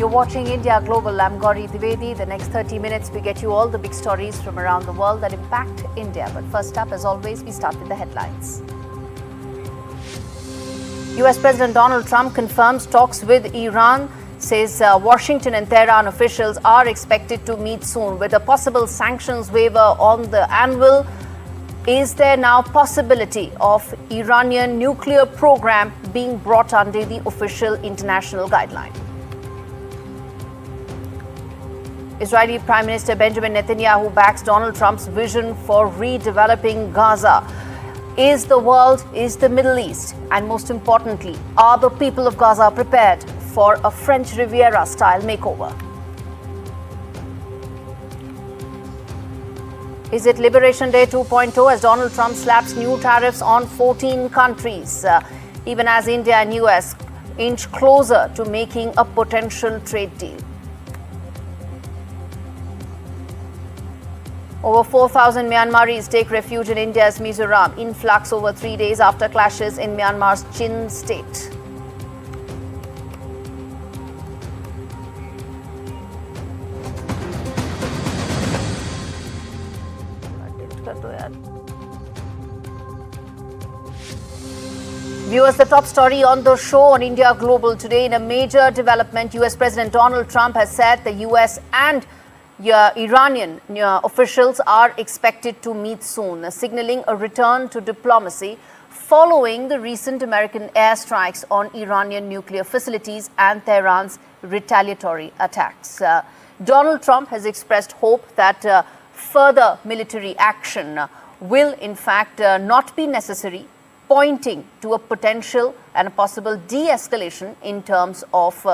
You're watching India Global. I'm Gauri Dwivedi. The next 30 minutes, we get you all the big stories from around the world that impact India. But first up, as always, we start with the headlines. U.S. President Donald Trump confirms talks with Iran, says Washington and Tehran officials are expected to meet soon with a possible sanctions waiver on the anvil. Is there now possibility of Iranian nuclear program being brought under the official international guideline? Israeli Prime Minister Benjamin Netanyahu backs Donald Trump's vision for redeveloping Gaza. Is the world, is the Middle East, and most importantly, are the people of Gaza prepared for a French Riviera-style makeover? Is it Liberation Day 2.0 as Donald Trump slaps new tariffs on 14 countries, even as India and US inch closer to making a potential trade deal? Over 4,000 Myanmaris take refuge in India's Mizoram, influx over 3 days after clashes in Myanmar's Chin state. Viewers, the top story on the show on India Global today. In a major development, US President Donald Trump has said the US and Iranian officials are expected to meet soon, signaling a return to diplomacy following the recent American airstrikes on Iranian nuclear facilities and Tehran's retaliatory attacks. Donald Trump has expressed hope that further military action will in fact not be necessary, pointing to a potential and a possible de-escalation in terms of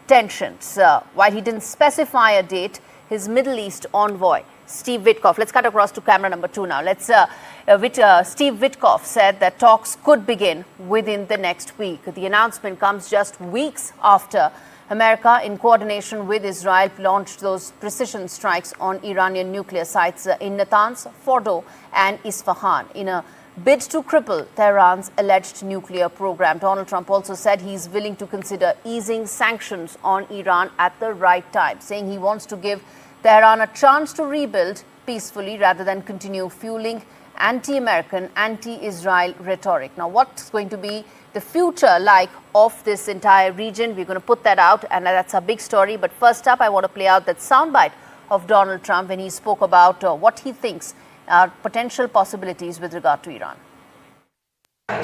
tensions. While he didn't specify a date, his Middle East envoy, Steve Witkoff, let's cut across to camera number 2 now. Steve Witkoff said that talks could begin within the next week. The announcement comes just weeks after America, in coordination with Israel, launched those precision strikes on Iranian nuclear sites in Natanz, Fordo, and Isfahan in a bid to cripple Tehran's alleged nuclear program. Donald Trump also said he's willing to consider easing sanctions on Iran at the right time, saying he wants to give Tehran a chance to rebuild peacefully rather than continue fueling anti-American, anti-Israel rhetoric. Now, what's going to be the future like of this entire region? We're going to put that out, and that's a big story. But first up, I want to play out that soundbite of Donald Trump when he spoke about what he thinks are potential possibilities with regard to Iran.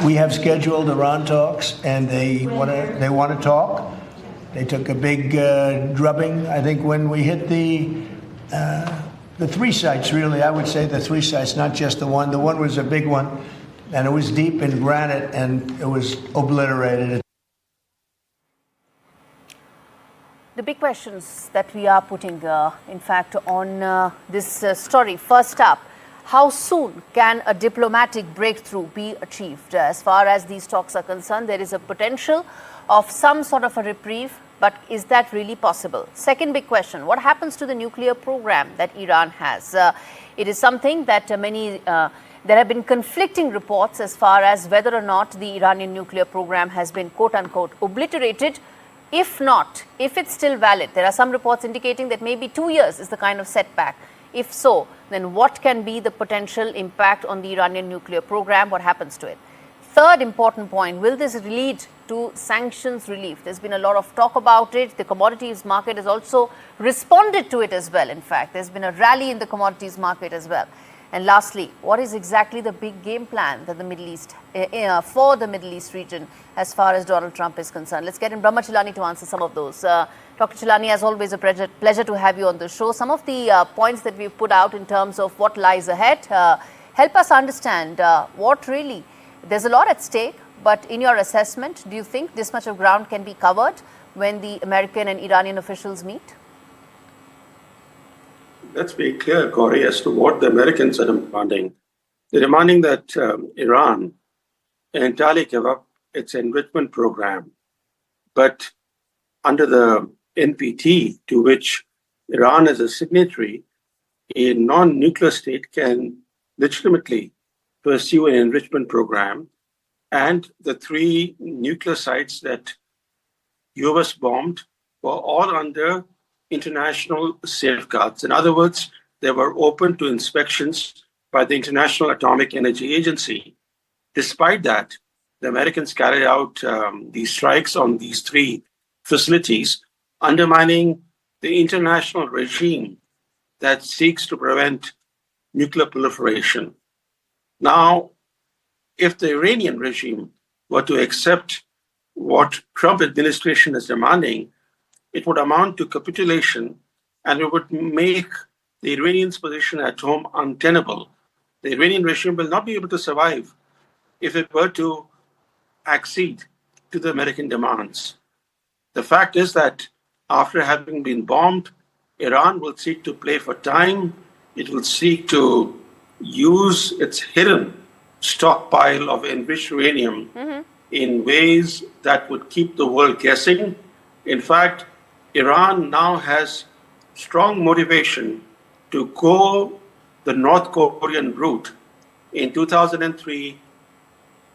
We have scheduled Iran talks, and they want to talk. They took a big drubbing. I think when we hit the 3 sites, really, I would say the 3 sites, not just the one. The one was a big one, and it was deep in granite, and it was obliterated. The big questions that we are putting, in fact, on this story. First up, how soon can a diplomatic breakthrough be achieved? As far as these talks are concerned, there is a potential of some sort of a reprieve, but is that really possible? Second big question, what happens to the nuclear program that Iran has? It is something that there have been conflicting reports as far as whether or not the Iranian nuclear program has been quote-unquote obliterated. If not, if it's still valid, there are some reports indicating that maybe 2 years is the kind of setback. If so, then what can be the potential impact on the Iranian nuclear program? What happens to it? Third important point, will this lead to sanctions relief? There's been a lot of talk about it. The commodities market has also responded to it as well. In fact, there's been a rally in the commodities market as well. And lastly, what is exactly the big game plan that the Middle East, for the Middle East region as far as Donald Trump is concerned? Let's get in Brahma Chilani to answer some of those. Dr. Chilani, as always, a pleasure to have you on the show. Some of the points that we've put out in terms of what lies ahead, help us understand what really, there's a lot at stake, but in your assessment, do you think this much of ground can be covered when the American and Iranian officials meet? Let's be clear, Gauri, as to what the Americans are demanding. They're demanding that Iran entirely give up its enrichment program, but under the NPT, to which Iran is a signatory, a non-nuclear state can legitimately pursue an enrichment program, and the 3 nuclear sites that U.S. bombed were all under international safeguards. In other words, they were open to inspections by the International Atomic Energy Agency. Despite that, the Americans carried out these strikes on these three facilities, undermining the international regime that seeks to prevent nuclear proliferation. Now, if the Iranian regime were to accept what Trump administration is demanding, it would amount to capitulation and it would make the Iranians' position at home untenable. The Iranian regime will not be able to survive if it were to accede to the American demands. The fact is that after having been bombed, Iran will seek to play for time. It will seek to use its hidden stockpile of enriched uranium in ways that would keep the world guessing. In fact, Iran now has strong motivation to go the North Korean route. In 2003,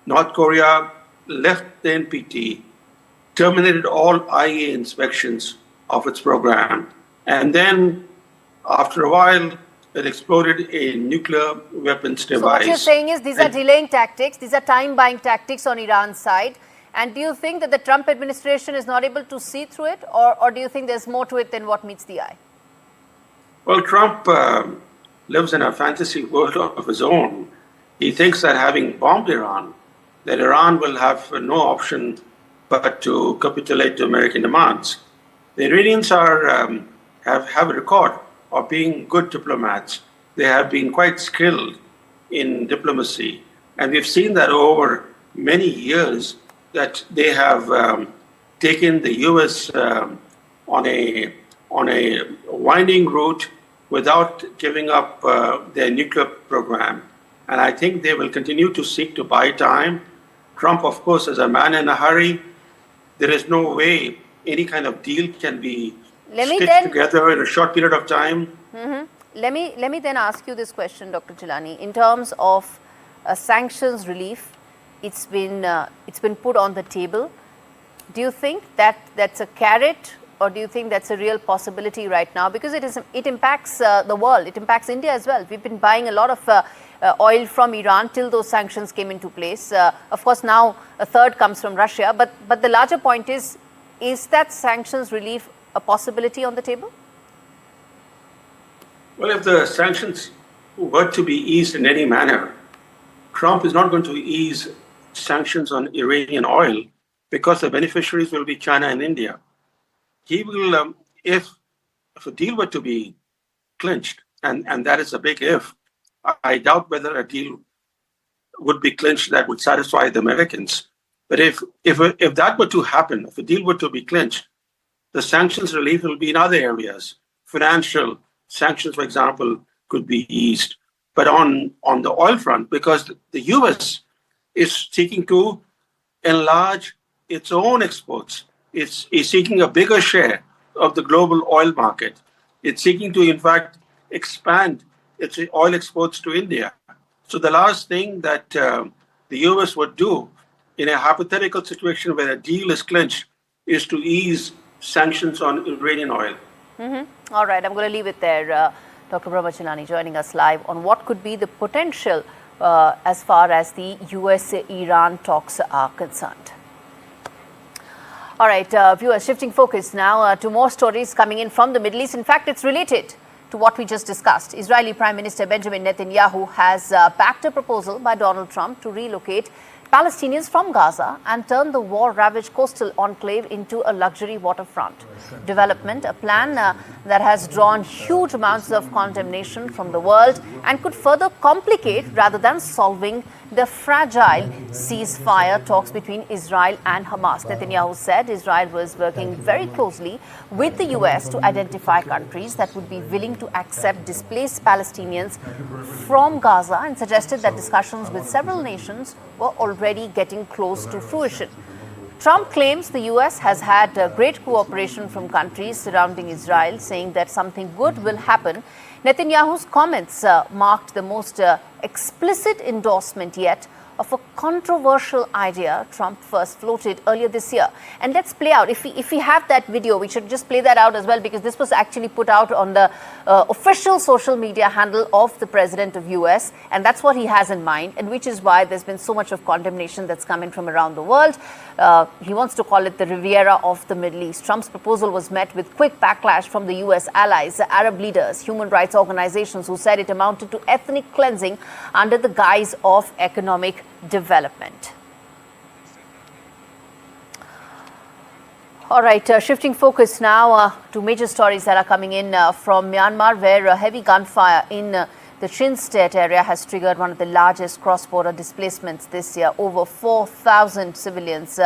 North Korea left the NPT, terminated all IAEA inspections of its program, and then after a while, it exploded a nuclear weapons device. So what you're saying is these are delaying tactics, these are time-buying tactics on Iran's side. And do you think that the Trump administration is not able to see through it, or do you think there's more to it than what meets the eye? Well, Trump lives in a fantasy world of his own. He thinks that having bombed Iran, that Iran will have no option but to capitulate to American demands. The Iranians have a record of being good diplomats. They have been quite skilled in diplomacy. And we've seen that over many years that they have taken the U.S. on a winding route without giving up their nuclear program. And I think they will continue to seek to buy time. Trump, of course, is a man in a hurry. There is no way any kind of deal can be stitched together in a short period of time. Let me then ask you this question, Dr. Jilani. In terms of sanctions relief, it's been put on the table. Do you think that that's a carrot, or do you think that's a real possibility right now? Because it impacts the world. It impacts India as well. We've been buying a lot of oil from Iran till those sanctions came into place. Of course, now a third comes from Russia. But the larger point is that sanctions relief a possibility on the table? Well, if the sanctions were to be eased in any manner, Trump is not going to ease sanctions on Iranian oil because the beneficiaries will be China and India. He will, if a deal were to be clinched, and that is a big if, I doubt whether a deal would be clinched that would satisfy the Americans. But if that were to happen, if a deal were to be clinched, the sanctions relief will be in other areas. Financial sanctions, for example, could be eased. But on the oil front, because the U.S. is seeking to enlarge its own exports, it's seeking a bigger share of the global oil market. It's seeking to, in fact, expand its oil exports to India. So the last thing that the U.S. would do in a hypothetical situation where a deal is clinched is to ease sanctions on Iranian oil. All right, I'm going to leave it there. Dr. Brahmachinani joining us live on what could be the potential as far as the U.S. Iran talks are concerned. All right, viewers, shifting focus now to more stories coming in from the Middle East. In fact, it's related to what we just discussed. Israeli Prime Minister Benjamin Netanyahu has backed a proposal by Donald Trump to relocate Palestinians from Gaza and turn the war-ravaged coastal enclave into a luxury waterfront development, a plan that has drawn huge amounts of condemnation from the world and could further complicate rather than solving the fragile ceasefire talks between Israel and Hamas. Netanyahu said Israel was working very closely with the U.S. to identify countries that would be willing to accept displaced Palestinians from Gaza and suggested that discussions with several nations were already getting close to fruition. Trump claims the U.S. has had great cooperation from countries surrounding Israel, saying that something good will happen. Netanyahu's comments marked the most explicit endorsement yet of a controversial idea Trump first floated earlier this year. And let's play out, if we have that video, we should just play that out as well, because this was actually put out on the official social media handle of the president of US, and that's what he has in mind, and which is why there's been so much of condemnation that's coming from around the world. He wants to call it the Riviera of the Middle East. Trump's proposal was met with quick backlash from the US allies, the Arab leaders, human rights organizations, who said it amounted to ethnic cleansing under the guise of economic development. All right, shifting focus now to major stories that are coming in from Myanmar, where heavy gunfire in the Chin State area has triggered one of the largest cross-border displacements this year. Over 4,000 civilians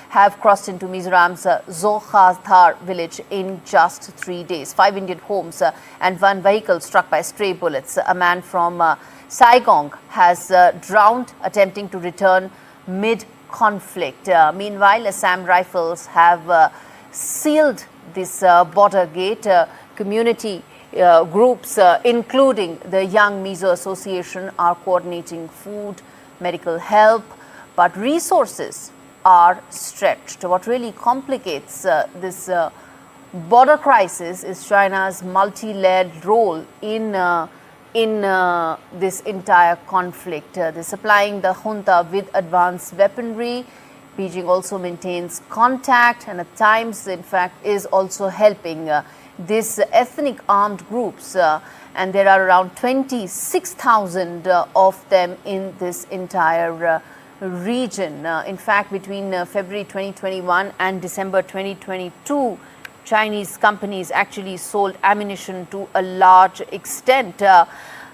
have crossed into Mizoram's Zohathar village in just 3 days. 5 Indian homes and 1 vehicle struck by stray bullets. A man from Saigon has drowned attempting to return mid-conflict. Meanwhile, Assam Rifles have sealed this border gate. Community groups, including the Young Mizo Association, are coordinating food, medical help, but resources are stretched. What really complicates this border crisis is China's multi-layered role in this entire conflict. They're supplying the junta with advanced weaponry. Beijing also maintains contact and at times, in fact, is also helping these ethnic armed groups. And there are around 26,000 of them in this entire region. In fact, between February 2021 and December 2022, Chinese companies actually sold ammunition to a large extent.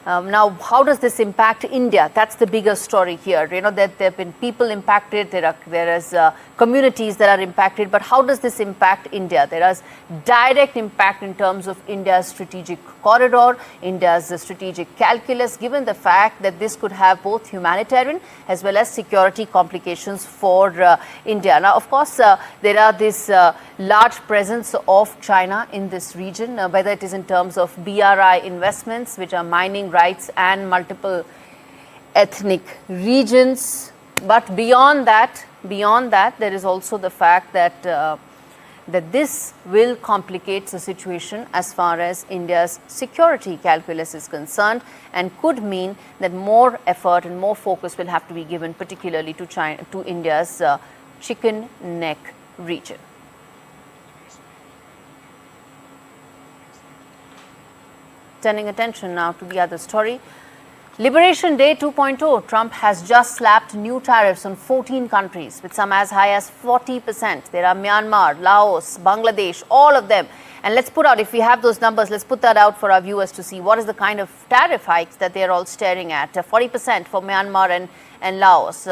Now, how does this impact India? That's the bigger story here. You know, that there have been people impacted, there is communities that are impacted, but how does this impact India? There is direct impact in terms of India's strategic corridor, India's strategic calculus, given the fact that this could have both humanitarian as well as security complications for India. Now, of course, there are this large presence of China in this region, whether it is in terms of BRI investments, which are mining rights and multiple ethnic regions. But beyond that, there is also the fact that that this will complicate the situation as far as India's security calculus is concerned, and could mean that more effort and more focus will have to be given particularly to China, to India's Chicken Neck region. Turning attention now to the other story. Liberation Day 2.0, Trump has just slapped new tariffs on 14 countries with some as high as 40%. There are Myanmar, Laos, Bangladesh, all of them. And let's put out, if we have those numbers, let's put that out for our viewers to see what is the kind of tariff hikes that they're all staring at. 40% for Myanmar and Laos.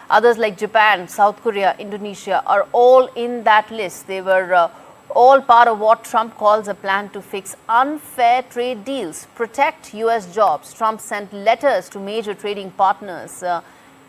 Others like Japan, South Korea, Indonesia are all in that list. They were all part of what Trump calls a plan to fix unfair trade deals, protect U.S. jobs. Trump sent letters to major trading partners,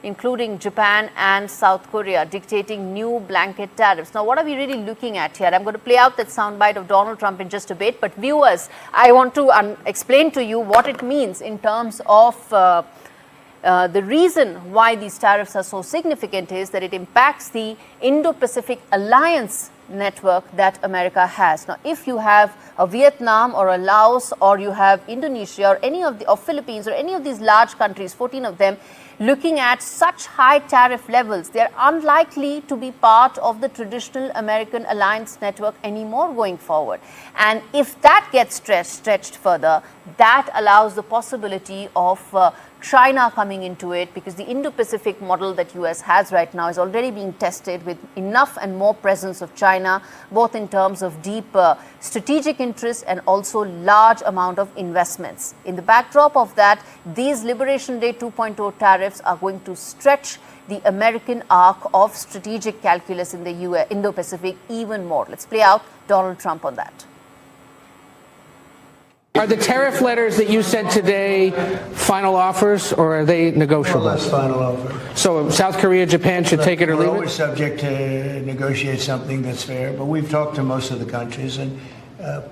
including Japan and South Korea, dictating new blanket tariffs. Now, what are we really looking at here? I'm going to play out that soundbite of Donald Trump in just a bit, but viewers, I want to explain to you what it means in terms of the reason why these tariffs are so significant is that it impacts the Indo-Pacific alliance network that America has. Now, if you have a Vietnam or a Laos, or you have Indonesia or any of the or Philippines or any of these large countries, 14 of them, looking at such high tariff levels, they're unlikely to be part of the traditional American alliance network anymore going forward. And if that gets stretched further, that allows the possibility of China coming into it, because the Indo-Pacific model that US has right now is already being tested with enough and more presence of China, both in terms of deep strategic interests and also large amount of investments. In the backdrop of that, these Liberation Day 2.0 tariffs are going to stretch the American arc of strategic calculus in the Indo-Pacific even more. Let's play out Donald Trump on that. Are the tariff letters that you sent today final offers, or are they negotiable? Well, that's final offer. So South Korea, Japan should take it or We're leave always it? subject to negotiate something that's fair, but we've talked to most of the countries, and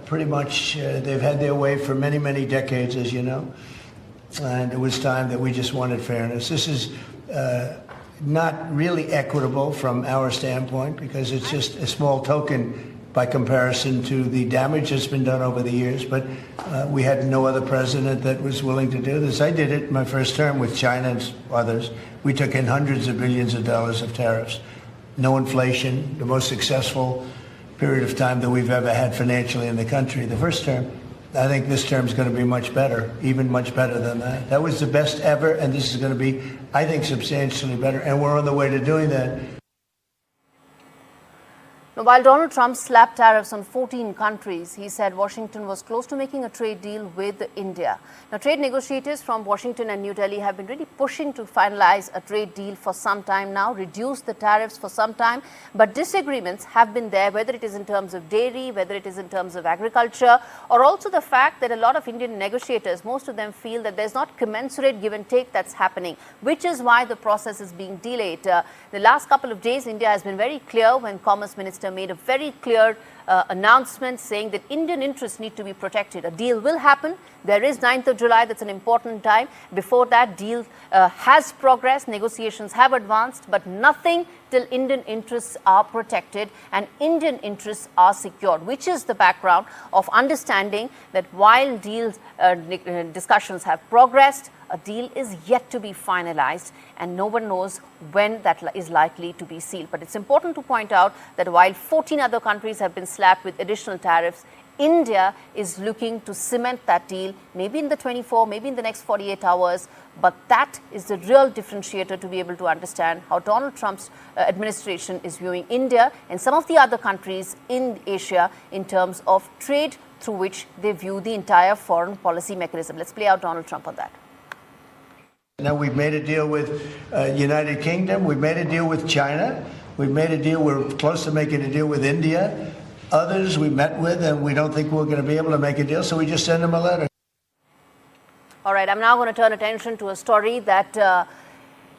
pretty much they've had their way for many, many decades, as you know. and it was time that we just wanted fairness. This is not really equitable from our standpoint because it's just a small token by comparison to the damage that's been done over the years. But we had no other president that was willing to do this. I did it in my first term with China and others. We took in hundreds of billions of dollars of tariffs. No inflation, the most successful period of time that we've ever had financially in the country. The first term. I think this term is going to be much better, even much better than that. That was the best ever, and this is going to be, I think, substantially better. And we're on the way to doing that. Now, while Donald Trump slapped tariffs on 14 countries, he said Washington was close to making a trade deal with India. Now, trade negotiators from Washington and New Delhi have been really pushing to finalize a trade deal for some time now, reduce the tariffs for some time, but disagreements have been there, whether it is in terms of dairy, whether it is in terms of agriculture, or also the fact that a lot of Indian negotiators, most of them feel that there's not commensurate give and take that's happening, which is why the process is being delayed. The last couple of days, India has been very clear when Commerce Minister made a very clear announcement saying that Indian interests need to be protected. A deal will happen. There is 9th of July. That's an important time. Before that, deal has progressed. Negotiations have advanced, but nothing till Indian interests are protected and Indian interests are secured, which is the background of understanding that while deals discussions have progressed, a deal is yet to be finalized and no one knows when that is likely to be sealed. But it's important to point out that while 14 other countries have been slapped with additional tariffs, India is looking to cement that deal, maybe in the 24, maybe in the next 48 hours. But that is the real differentiator to be able to understand how Donald Trump's administration is viewing India and some of the other countries in Asia in terms of trade through which they view the entire foreign policy mechanism. Let's play out Donald Trump on that. Now we've made a deal with United Kingdom. We've made a deal with China. We've made a deal. We're close to making a deal with India. Others we met with, and we don't think we're going to be able to make a deal, so we just send them a letter. All right, I'm now going to turn attention to a story that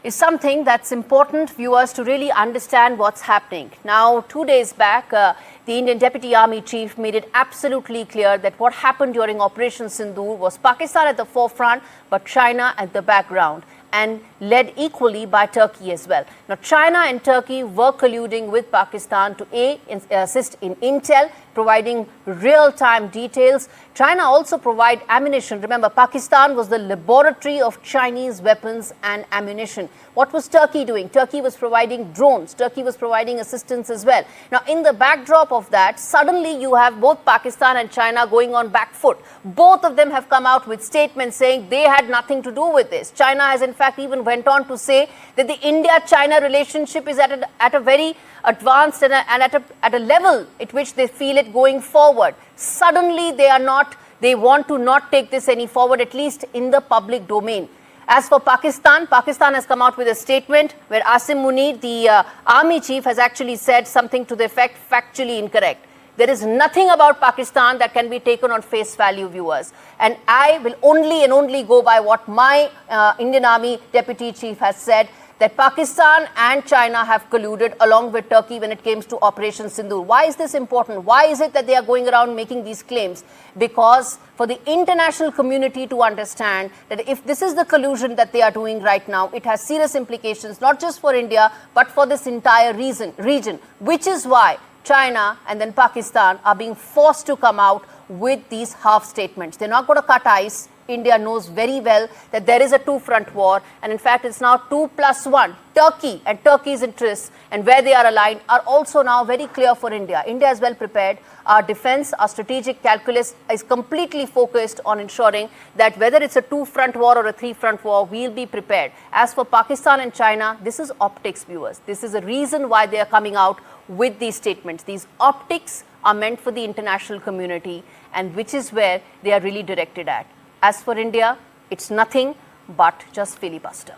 is something that's important, viewers, to really understand what's happening. Now, 2 days back, the Indian Deputy Army Chief made it absolutely clear that what happened during Operation Sindoor was Pakistan at the forefront, but China at the background, and led equally by Turkey as well. Now, China and Turkey were colluding with Pakistan to assist in intel, providing real-time details. China also provide ammunition. Remember, Pakistan was the laboratory of Chinese weapons and ammunition. What was Turkey doing? Turkey was providing drones. Turkey was providing assistance as well. Now, in the backdrop of that, suddenly you have both Pakistan and China going on back foot. Both of them have come out with statements saying they had nothing to do with this. China has in fact even went on to say that the India-China relationship is at a very advanced and at a level at which they feel it going forward. Suddenly they want to not take this any forward, at least in the public domain. As for Pakistan, Pakistan has come out with a statement where Asim Munir, the army chief, has actually said something to the effect factually incorrect. There is nothing about Pakistan that can be taken on face value, viewers. And I will only go by what my Indian Army Deputy Chief has said, that Pakistan and China have colluded along with Turkey when it comes to Operation Sindoor. Why is this important? Why is it that they are going around making these claims? Because for the international community to understand that if this is the collusion that they are doing right now, it has serious implications, not just for India, but for this entire region, which is why China and then Pakistan are being forced to come out with these half statements. They're not going to cut ice. India knows very well that there is a two-front war, and in fact it's now 2+1. Turkey and Turkey's interests and where they are aligned are also now very clear for India. India is well prepared. Our defense, our strategic calculus is completely focused on ensuring that whether it's a two-front war or a three-front war, we'll be prepared. As for Pakistan and China, this is optics, viewers. This is a reason why they are coming out with these statements. These optics are meant for the international community, and which is where they are really directed at. As for India, it's nothing but just filibuster.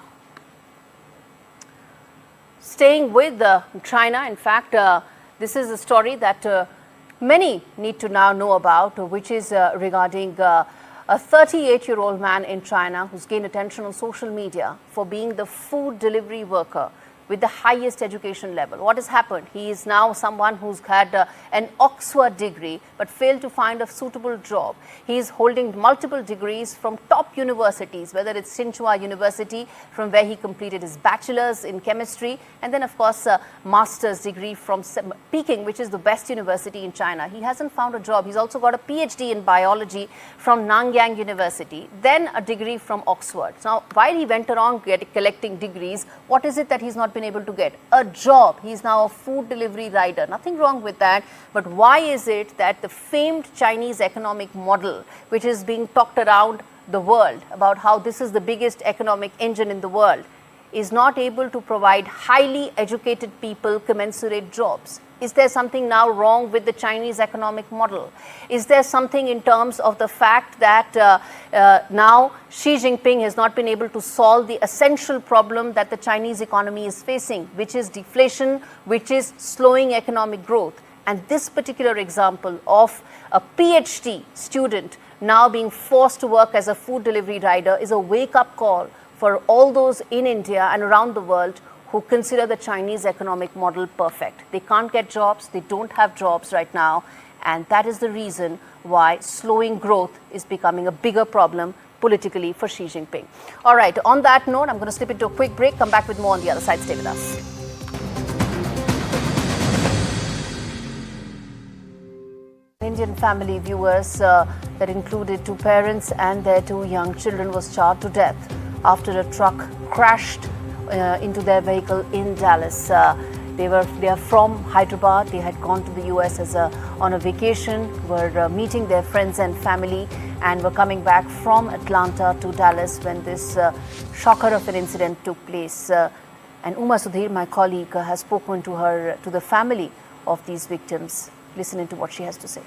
Staying with China, in fact, this is a story that many need to now know about, which is regarding a 38-year-old man in China who's gained attention on social media for being the food delivery worker with the highest education level. What has happened? He is now someone who's had an Oxford degree but failed to find a suitable job. He is holding multiple degrees from top universities, whether it's Tsinghua University, from where he completed his bachelor's in chemistry, and then of course a master's degree from Peking, which is the best university in China. He hasn't found a job. He's also got a PhD in biology from Nanyang University, then a degree from Oxford. Now, while he went around collecting degrees, what is it that he's not been able to get? A job. He's now a food delivery rider. Nothing wrong with that. But why is it that the famed Chinese economic model, which is being talked around the world about how this is the biggest economic engine in the world, is not able to provide highly educated people commensurate jobs? Is there something now wrong with the Chinese economic model? Is there something in terms of the fact that now Xi Jinping has not been able to solve the essential problem that the Chinese economy is facing, which is deflation, which is slowing economic growth? And this particular example of a PhD student now being forced to work as a food delivery rider is a wake-up call for all those in India and around the world who consider the Chinese economic model perfect. They can't get jobs, they don't have jobs right now, and that is the reason why slowing growth is becoming a bigger problem politically for Xi Jinping. All right, on that note, I'm going to slip into a quick break, come back with more on the other side. Stay with us. Indian family viewers that included two parents and their two young children was charred to death after a truck crashed into their vehicle in Dallas. They are from Hyderabad. They had gone to the U.S. on a vacation, were meeting their friends and family, and were coming back from Atlanta to Dallas when this shocker of an incident took place. And Uma Sudhir, my colleague, has spoken to the family of these victims. Listen into what she has to say.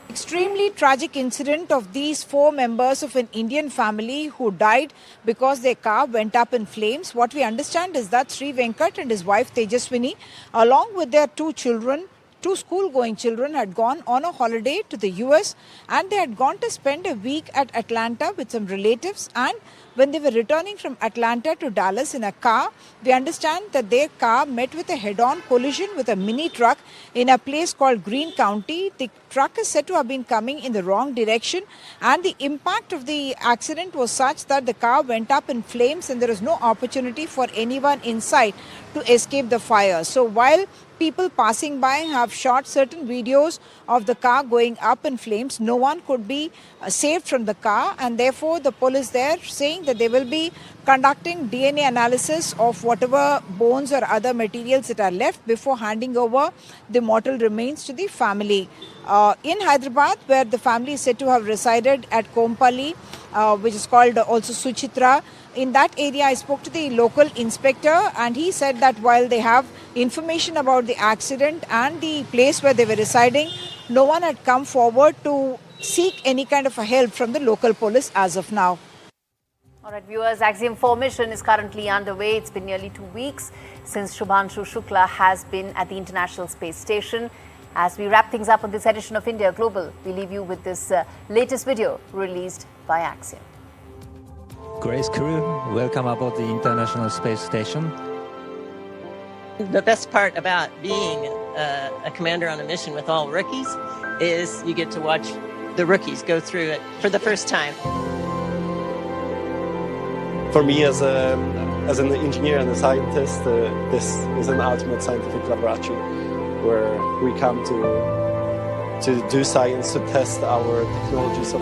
Extremely tragic incident of these four members of an Indian family who died because their car went up in flames. What we understand is that Sri Venkat and his wife Tejaswini, along with their two children, two school-going children, had gone on a holiday to the US, and they had gone to spend a week at Atlanta with some relatives. And when they were returning from Atlanta to Dallas in a car, we understand that their car met with a head-on collision with a mini truck in a place called Greene County. The truck is said to have been coming in the wrong direction, and the impact of the accident was such that the car went up in flames and there was no opportunity for anyone inside to escape the fire. So while people passing by have shot certain videos of the car going up in flames, no one could be saved from the car, and therefore the police there saying that they will be conducting DNA analysis of whatever bones or other materials that are left before handing over the mortal remains to the family. In Hyderabad, where the family is said to have resided at Kompally, which is called also Suchitra, in that area I spoke to the local inspector, and he said that while they have information about the accident and the place where they were residing, no one had come forward to seek any kind of a help from the local police as of now. All right, viewers, Axiom formation is currently underway. It's been nearly 2 weeks since Shubhanshu Shukla has been at the International Space Station. As we wrap things up on this edition of India Global, we leave you with this latest video released by Axiom. Grace crew, welcome aboard the International Space Station. The best part about being a commander on a mission with all rookies is you get to watch the rookies go through it for the first time. For me, as an engineer and a scientist, this is an ultimate scientific laboratory where we come to do science, to test our technologies of